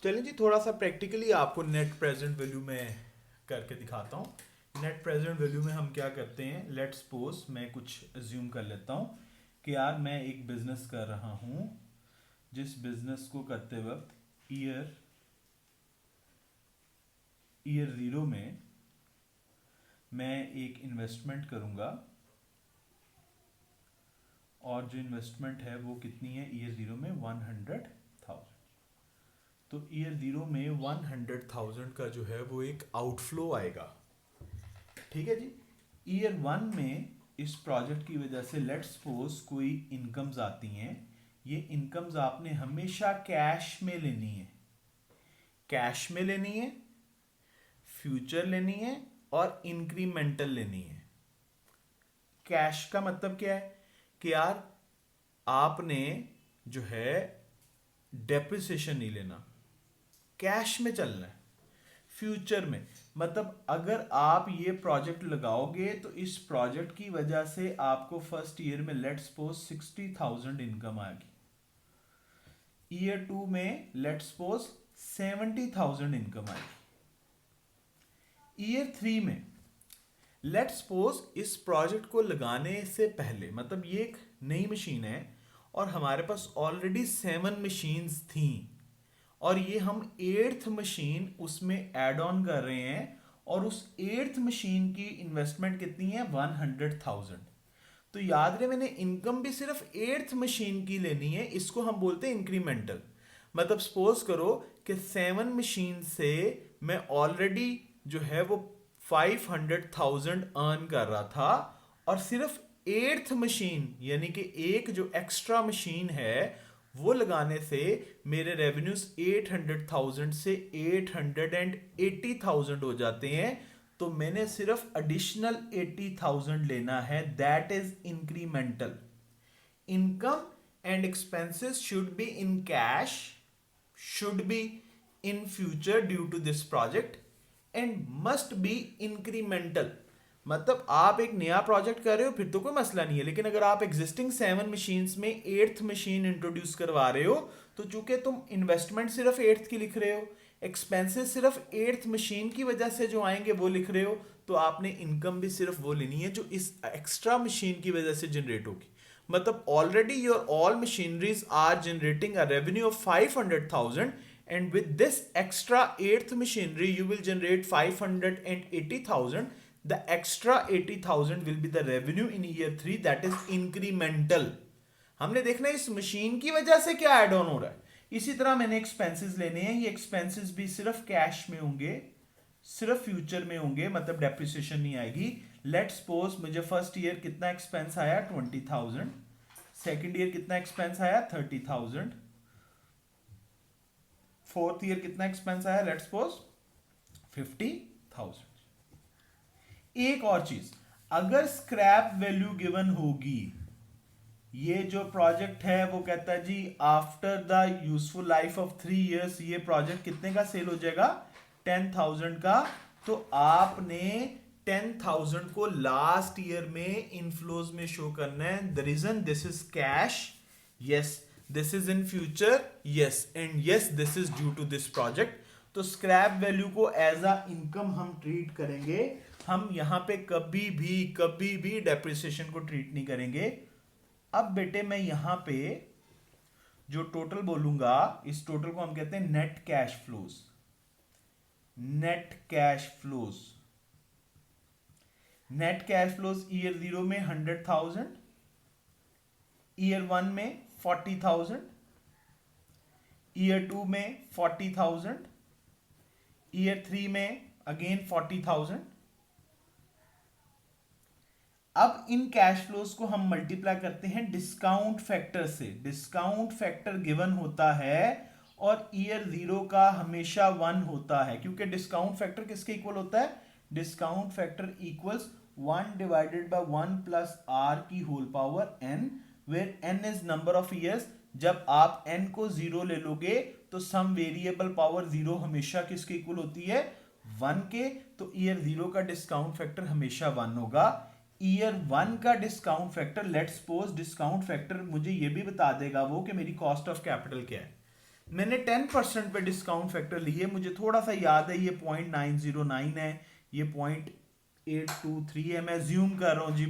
चलें जी, थोड़ा सा प्रैक्टिकली आपको नेट प्रेजेंट वैल्यू में करके दिखाता हूँ। नेट प्रेजेंट वैल्यू में हम क्या करते हैं, लेट्स सपोज मैं कुछ अज्यूम कर लेता हूँ कि यार मैं एक बिजनेस कर रहा हूँ, जिस बिजनेस को करते वक्त ईयर ईयर ज़ीरो में मैं एक इन्वेस्टमेंट करूँगा, और जो इन्वेस्टमेंट है वो कितनी है ईयर ज़ीरो में 100,000। तो ईयर ज़ीरो में 100,000 का जो है वो एक आउटफ्लो आएगा। ठीक है जी। ईयर वन में इस प्रोजेक्ट की वजह से लेट्स सपोज कोई इनकम्स आती हैं। ये इनकम्स आपने हमेशा कैश में लेनी है, कैश में लेनी है, फ्यूचर लेनी है और इंक्रीमेंटल लेनी है। कैश का मतलब क्या है कि यार आपने जो है डेप्रिसिएशन नहीं लेना, कैश में चलना है। फ्यूचर में मतलब अगर आप ये प्रोजेक्ट लगाओगे तो इस प्रोजेक्ट की वजह से आपको फर्स्ट ईयर में लेट्स सपोज 60,000 इनकम आएगी, ईयर टू में लेट्स सपोज 70,000 इनकम आएगी, ईयर थ्री में लेट्स सपोज इस प्रोजेक्ट को लगाने से पहले, मतलब ये एक नई मशीन है और हमारे पास ऑलरेडी 7 मशीन्स थी और ये हम 8th मशीन उसमें ऐड ऑन कर रहे हैं और उस 8th मशीन की इन्वेस्टमेंट कितनी है 100,000। तो याद रहे मैंने इनकम भी सिर्फ 8th मशीन की लेनी है, इसको हम बोलते हैं इंक्रीमेंटल। मतलब सपोज करो कि 7 मशीन से मैं ऑलरेडी जो है वो 500,000 अर्न कर रहा था और सिर्फ 8th मशीन यानी कि एक जो एक्स्ट्रा मशीन है वो लगाने से मेरे रेवेन्यूज 800,000 से 880,000 हो जाते हैं। तो मैंने सिर्फ एडिशनल 80,000 लेना है, that is incremental. Income and expenses should be in cash, should be in future due to this project and must be incremental. मतलब आप एक नया प्रोजेक्ट कर रहे हो फिर तो कोई मसला नहीं है, लेकिन अगर आप एग्जिस्टिंग 7 मशीन्स में 8th मशीन इंट्रोड्यूस करवा रहे हो तो चूंकि तुम इन्वेस्टमेंट सिर्फ 8th की लिख रहे हो, एक्सपेंसेस सिर्फ 8th मशीन की वजह से जो आएंगे वो लिख रहे हो, तो आपने इनकम भी सिर्फ वो लेनी है जो इस एक्स्ट्रा मशीन की वजह से जनरेट होगी। मतलब already your all machineries are generating a revenue of 500,000 and with this extra 8th machinery you will generate 580,000. The extra 80,000 will be the revenue in year 3, that is incremental. हमने देखना है इस machine की वजह से क्या एड ऑन हो रहा है। इसी तरह मैंने एक्सपेंसेस लेने हैं, ये एक्सपेंसेस भी सिर्फ कैश में होंगे, सिर्फ फ्यूचर में होंगे, मतलब डेप्रिसिएशन नहीं आएगी। लेट्स सपोज मुझे फर्स्ट ईयर कितना एक्सपेंस आया 20,000, सेकेंड ईयर कितना एक्सपेंस आया 30,000, फोर्थ ईयर कितना एक्सपेंस आया लेट्स सपोज 50,000। एक और चीज, अगर स्क्रैप वैल्यू गिवन होगी, ये जो प्रोजेक्ट है वो कहता है जी after the useful life of 3 years ये प्रोजेक्ट कितने का सेल हो जाएगा 10,000 का, तो आपने 10,000 को लास्ट ईयर में इनफ्लोज में शो करना है। The reason this is cash, yes this is in future, yes and yes this is due to this project. तो स्क्रैप वैल्यू को एज अ इनकम हम ट्रीट करेंगे, हम यहां पे कभी भी डेप्रिसिएशन को ट्रीट नहीं करेंगे। अब बेटे मैं यहां पे जो टोटल बोलूंगा इस टोटल को हम कहते हैं net cash flows. Net cash flows, net cash flows year 0 में 100,000, ईयर 1 में 40,000, ईयर 2 में 40,000, ईयर 3 में अगेन 40,000। अब इन कैश फ्लोज को हम मल्टीप्लाई करते हैं डिस्काउंट फैक्टर से। डिस्काउंट फैक्टर गिवन होता है और ईयर 0 का हमेशा 1 होता है, क्योंकि डिस्काउंट फैक्टर किसके इक्वल होता है, discount factor equals 1 divided by 1 plus R की whole power n, where n is number of years. जब आप n को 0 ले लोगे तो सम वेरिएबल पावर 0 हमेशा किसके इक्वल होती है 1 के, तो ईयर 0 का डिस्काउंट फैक्टर हमेशा 1 होगा। ईयर 1 का discount factor, let's suppose discount factor मुझे ये भी बता देगा वो कि मेरी कॉस्ट ऑफ कैपिटल क्या है। मैंने 10% पे डिस्काउंट फैक्टर लिए, मुझे थोड़ा सा याद है ये 0.909 है, ये 0.823 है, मैं अज्यूम कर रहा हूँ जी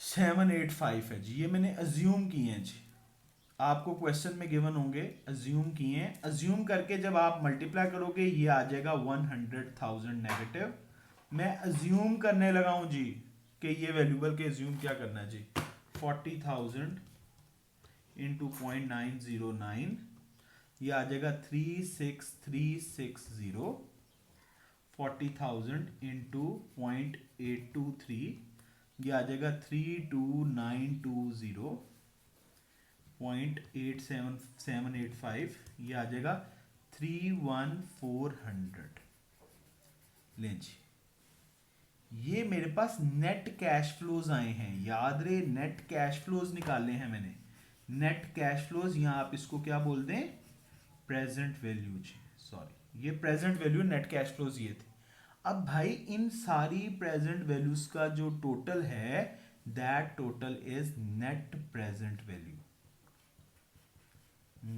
0.785 है जी, ये मैंने अज्यूम किए हैं जी, आपको क्वेश्चन में गिवन होंगे, अज्यूम किए हैं, अज्यूम करके जब आप मल्टीप्लाई करोगे ये आ जाएगा 100,000 नेगेटिव। मैं अज्यूम करने लगा हूं जी कि ये वैल्यूबल के अज्यूम क्या करना है जी, 40,000 इंटू 0.909, ये आ जाएगा 36360, 40,000 इंटू 0.823, ये आ जाएगा 32920, 0.87785, ये आ जाएगा 31400। लें जी, ये मेरे पास नेट कैश फ्लोज आए हैं, याद रहे नेट कैश फ्लोज निकाले हैं मैंने, नेट कैश फ्लोज, यहां आप इसको क्या बोल दें, प्रेजेंट वैल्यू जी, सॉरी ये present value, net cash flows ये थे। अब भाई इन सारी प्रेजेंट वैल्यूज का जो टोटल है, that total is net present value,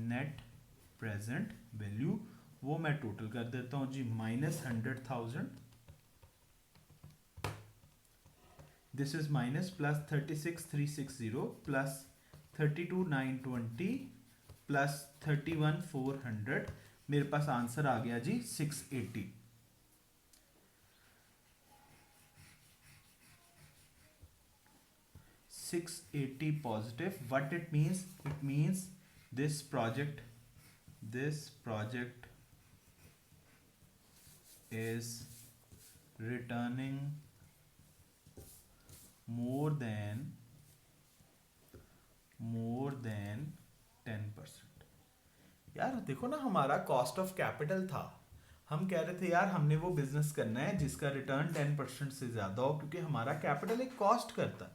net present value, वो मैं टोटल कर देता हूं जी, -100,000, this is minus plus 36,360 plus 32,920 plus 31,400, मेरे पास आंसर आ गया जी 680। 680 positive. What it means? It means this project is returning more than 10%। यार देखो ना, हमारा कॉस्ट ऑफ कैपिटल था, हम कह रहे थे यार हमने वो बिजनेस करना है जिसका रिटर्न 10% से ज्यादा हो, क्योंकि हमारा कैपिटल एक कॉस्ट करता है।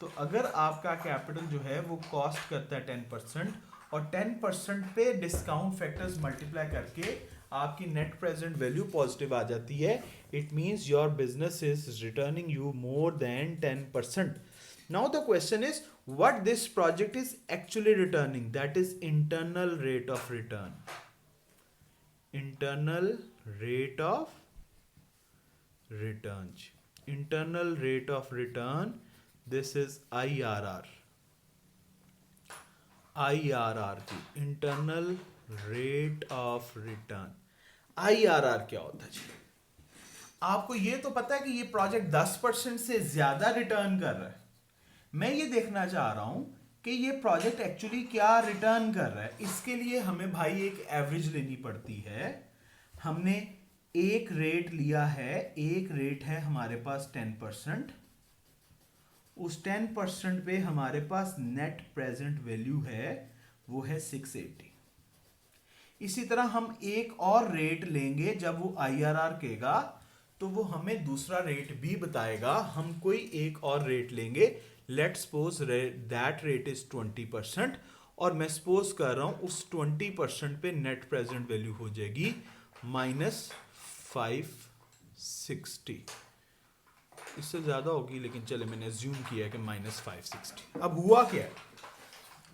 तो अगर आपका कैपिटल जो है वो कॉस्ट करता है 10%, और 10% पे डिस्काउंट फैक्टर्स मल्टीप्लाई करके आपकी नेट प्रेजेंट वैल्यू पॉजिटिव आ जाती है, it means your business is returning you more than 10%। Now the question is what this project is actually returning, that is internal rate of return, internal rate of return, internal rate of return, this is IRR, IRR ji, internal rate of return। IRR क्या होता है जी, आपको ये तो पता है कि ये प्रोजेक्ट 10% से ज्यादा रिटर्न कर रहा है, मैं ये देखना चाह रहा हूं कि ये प्रोजेक्ट एक्चुअली क्या रिटर्न कर रहा है। इसके लिए हमें भाई एक एवरेज लेनी पड़ती है, हमने एक रेट लिया है, एक रेट है हमारे पास 10%, उस 10% पे हमारे पास नेट प्रेजेंट वैल्यू है वो है 680। इसी तरह हम एक और रेट लेंगे, जब वो IRR कहेगा तो वो हमें दूसरा रेट भी बताएगा, हम कोई एक और रेट लेंगे, let suppose that rate is 20%, और मैं सपोज कर रहा हूं उस 20% पे नेट प्रेजेंट वैल्यू हो जाएगी -560, इससे ज्यादा होगी लेकिन चले मैंने अज्यूम किया है कि -560। अब हुआ क्या है,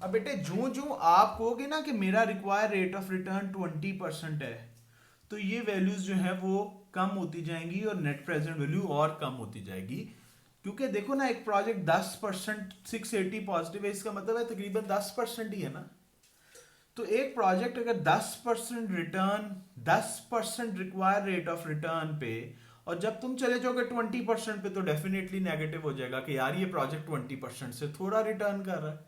अब बेटे जो जो आप कहोगे ना कि मेरा रिक्वायर रेट ऑफ रिटर्न 20% है, तो ये वैल्यूज जो है वो कम होती जाएंगी और नेट प्रेजेंट वैल्यू और कम होती जाएगी, क्योंकि देखो ना एक प्रोजेक्ट 10%, 680 पॉजिटिव है, इसका मतलब है तकरीबन 10% ही है ना। तो एक प्रोजेक्ट अगर 10% return, 10% require rate of return पे, और जब तुम चले जाओगे 20% पे, तो डेफिनेटली नेगेटिव हो जाएगा कि यार ये प्रोजेक्ट 20% से थोड़ा रिटर्न कर रहा है।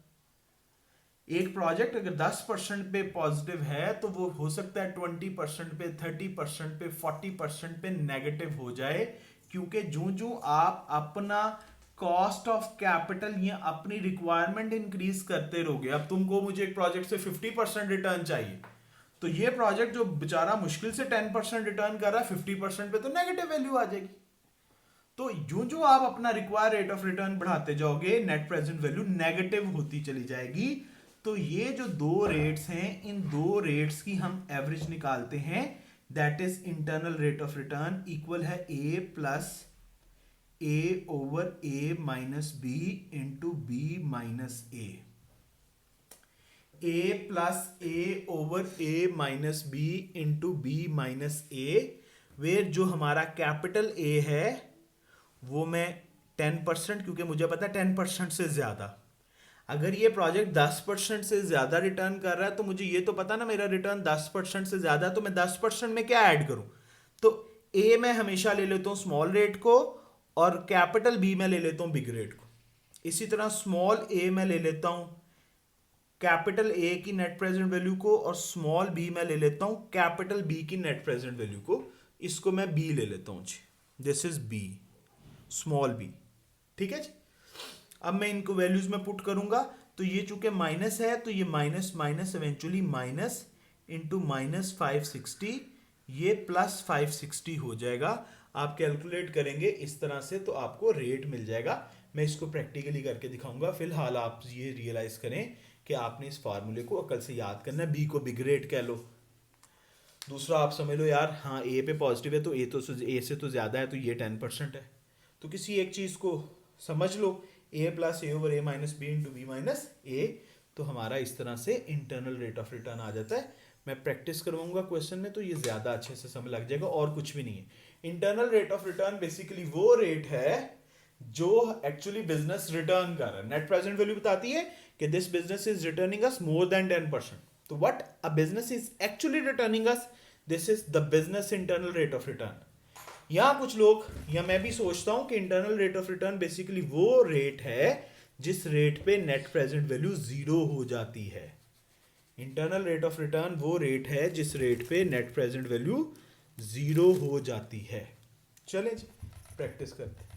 एक प्रोजेक्ट अगर 10% पे पॉजिटिव है तो वो हो सकता है 20% पे, 30% पे, 40% पे नेगेटिव हो जाए, क्योंकि जो जो आप अपना कॉस्ट ऑफ कैपिटल या अपनी रिक्वायरमेंट इंक्रीज करते रहोगे, अब तुमको मुझे एक प्रोजेक्ट से 50% रिटर्न चाहिए, तो ये प्रोजेक्ट जो बेचारा मुश्किल से 10% रिटर्न कर रहा है, 50% पे तो नेगेटिव वैल्यू आ जाएगी। तो जो जो आप अपना रिक्वायर रेट ऑफ रिटर्न बढ़ाते जाओगे, नेट प्रेजेंट वैल्यू नेगेटिव होती चली जाएगी। तो ये जो दो रेट्स हैं, इन दो रेट्स की हम एवरेज निकालते हैं, that is internal rate of return equal है A plus A over A minus B into B minus A। A plus A over A minus B into B minus A, where जो हमारा capital A है वो मैं 10%, क्योंकि मुझे पता है 10% से ज्यादा, अगर ये प्रोजेक्ट 10% से ज्यादा रिटर्न कर रहा है तो मुझे ये तो पता ना मेरा रिटर्न 10% से ज्यादा, तो मैं 10% में क्या ऐड करूं, तो ए में हमेशा ले लेता हूं स्मॉल रेट को और कैपिटल बी में ले लेता हूं बिग रेट को। इसी तरह स्मॉल ए में ले लेता हूं कैपिटल ए की नेट प्रेजेंट वैल्यू को और स्मॉल बी में ले लेता हूं कैपिटल बी की नेट प्रेजेंट वैल्यू को। इसको मैं बी ले लेता हूं जी, this is B, small B. ठीक है जी। अब मैं इनको वैल्यूज में पुट करूंगा तो ये चूंकि माइनस है तो ये minus minus eventually minus into minus 560, ये प्लस 560 हो जाएगा। आप कैलकुलेट करेंगे इस तरह से तो आपको रेट मिल जाएगा। मैं इसको प्रैक्टिकली करके दिखाऊंगा, फिलहाल आप ये रियलाइज करें कि आपने इस फार्मूले को अकल से याद करना है। बी को बिग रेट कह लो, दूसरा आप समझ लो यार हाँ ए पे पॉजिटिव है तो ए से तो ज्यादा है तो ये 10% है, तो किसी एक चीज को समझ लो, A plus A over A minus B into B minus A, तो हमारा इस तरह से इंटरनल रेट ऑफ रिटर्न आ जाता है। मैं प्रैक्टिस करवाऊंगा क्वेश्चन में तो ये ज्यादा अच्छे से समझ लग जाएगा, और कुछ भी नहीं है। Internal rate of return basically वो रेट है जो एक्चुअली बिजनेस रिटर्न कर रहा है। नेट प्रेजेंट वैल्यू बताती है कि this business is returning us more than 10%, तो what a business is actually returning us, this is the business internal rate of return. यहां कुछ लोग या मैं भी सोचता हूं कि internal rate of return basically वो रेट है जिस रेट पे नेट प्रेजेंट वैल्यू जीरो हो जाती है। इंटरनल रेट ऑफ रिटर्न वो रेट है जिस रेट पे नेट प्रेजेंट वैल्यू जीरो हो जाती है। चले जी प्रैक्टिस करते हैं।